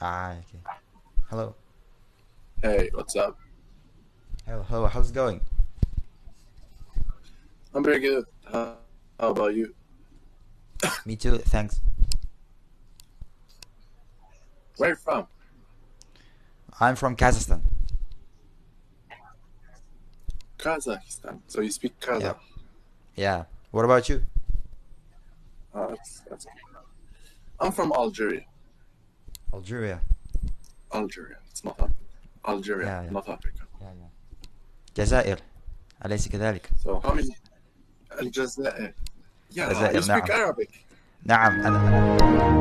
Ah, okay. Hello. Hey, what's up? Hello. How's it going? I'm very good. How about you? Me too. Thanks. Where are you from? I'm from Kazakhstan. Kazakhstan. So you speak Yeah. Kazakh. Yeah. What about you? That's I'm from Algeria. Algeria. Algeria. It's not Africa. Algeria, Yeah. not Africa. Yeah. جزائر. أليس كذلك؟ So how many? Aljazair. Yeah, جزائر you speak نعم. Arabic. نعم أنا